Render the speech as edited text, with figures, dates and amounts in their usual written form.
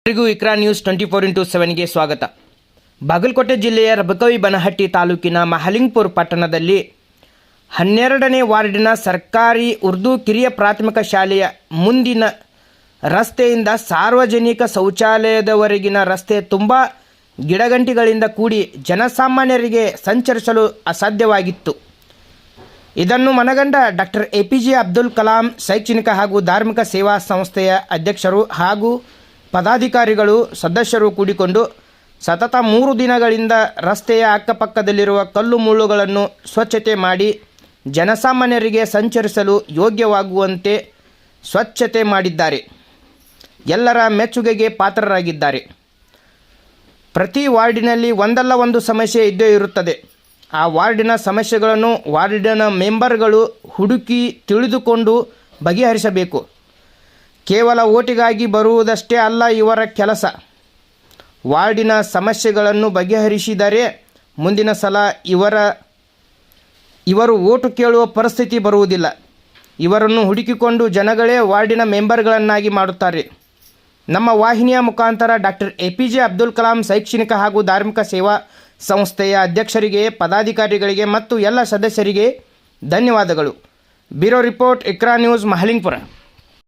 ಎಲ್ಲರಿಗೂ ಇಕ್ರಾ ನ್ಯೂಸ್ 24x7ಗೆ ಸ್ವಾಗತ. ಬಾಗಲಕೋಟೆ ಜಿಲ್ಲೆಯ ರಬಕವಿ-ಬನಹಟ್ಟಿ ತಾಲೂಕಿನ ಮಹಲಿಂಗಪುರ ಪಟ್ಟಣದಲ್ಲಿ 12ನೇ ವಾರ್ಡಿನ ಸರ್ಕಾರಿ ಉರ್ದು ಕಿರಿಯ ಪ್ರಾಥಮಿಕ ಶಾಲೆಯ ಮುಂದಿನ ರಸ್ತೆಯಿಂದ ಸಾರ್ವಜನಿಕ ಶೌಚಾಲಯದವರೆಗಿನ ರಸ್ತೆ ತುಂಬ ಗಿಡಗಂಟಿಗಳಿಂದ ಕೂಡಿ ಜನಸಾಮಾನ್ಯರಿಗೆ ಸಂಚರಿಸಲು ಅಸಾಧ್ಯವಾಗಿತ್ತು. ಇದನ್ನು ಮನಗಂಡ ಡಾಕ್ಟರ್ APJ ಅಬ್ದುಲ್ ಕಲಾಂ ಶೈಕ್ಷಣಿಕ ಹಾಗೂ ಧಾರ್ಮಿಕ ಸೇವಾ ಸಂಸ್ಥೆಯ ಅಧ್ಯಕ್ಷರು ಹಾಗೂ ಪದಾಧಿಕಾರಿಗಳು ಸದಸ್ಯರು ಕೂಡಿಕೊಂಡು ಸತತ 3 ದಿನಗಳಿಂದ ರಸ್ತೆಯ ಅಕ್ಕಪಕ್ಕದಲ್ಲಿರುವ ಕಲ್ಲು ಮುಳ್ಳುಗಳನ್ನು ಸ್ವಚ್ಛತೆ ಮಾಡಿ ಜನಸಾಮಾನ್ಯರಿಗೆ ಸಂಚರಿಸಲು ಯೋಗ್ಯವಾಗುವಂತೆ ಸ್ವಚ್ಛತೆ ಮಾಡಿದ್ದಾರೆ. ಎಲ್ಲರ ಮೆಚ್ಚುಗೆಗೆ ಪಾತ್ರರಾಗಿದ್ದಾರೆ. ಪ್ರತಿ ವಾರ್ಡಿನಲ್ಲಿ ಒಂದಲ್ಲ ಒಂದು ಸಮಸ್ಯೆ ಇದ್ದೇ ಇರುತ್ತದೆ. ಆ ವಾರ್ಡಿನ ಸಮಸ್ಯೆಗಳನ್ನು ವಾರ್ಡಿನ ಮೆಂಬರ್ಗಳು ಹುಡುಕಿ ತಿಳಿದುಕೊಂಡು ಬಗೆಹರಿಸಬೇಕು. ಕೇವಲ ಓಟಿಗಾಗಿ ಬರುವುದಷ್ಟೇ ಅಲ್ಲ ಇವರ ಕೆಲಸ. ವಾರ್ಡಿನ ಸಮಸ್ಯೆಗಳನ್ನು ಬಗೆಹರಿಸಿದರೆ ಮುಂದಿನ ಸಲ ಇವರು ಓಟು ಕೇಳುವ ಪರಿಸ್ಥಿತಿ ಬರುವುದಿಲ್ಲ. ಇವರನ್ನು ಹುಡುಕಿಕೊಂಡು ಜನಗಳೇ ವಾರ್ಡಿನ ಮೆಂಬರ್ಗಳನ್ನಾಗಿ ಮಾಡುತ್ತಾರೆ. ನಮ್ಮ ವಾಹಿನಿಯ ಮುಖಾಂತರ ಡಾಕ್ಟರ್ APJ ಅಬ್ದುಲ್ ಕಲಾಂ ಶೈಕ್ಷಣಿಕ ಹಾಗೂ ಧಾರ್ಮಿಕ ಸೇವಾ ಸಂಸ್ಥೆಯ ಅಧ್ಯಕ್ಷರಿಗೆ, ಪದಾಧಿಕಾರಿಗಳಿಗೆ ಮತ್ತು ಎಲ್ಲ ಸದಸ್ಯರಿಗೆ ಧನ್ಯವಾದಗಳು. Bureau report, Iqra news, Mahalingapura.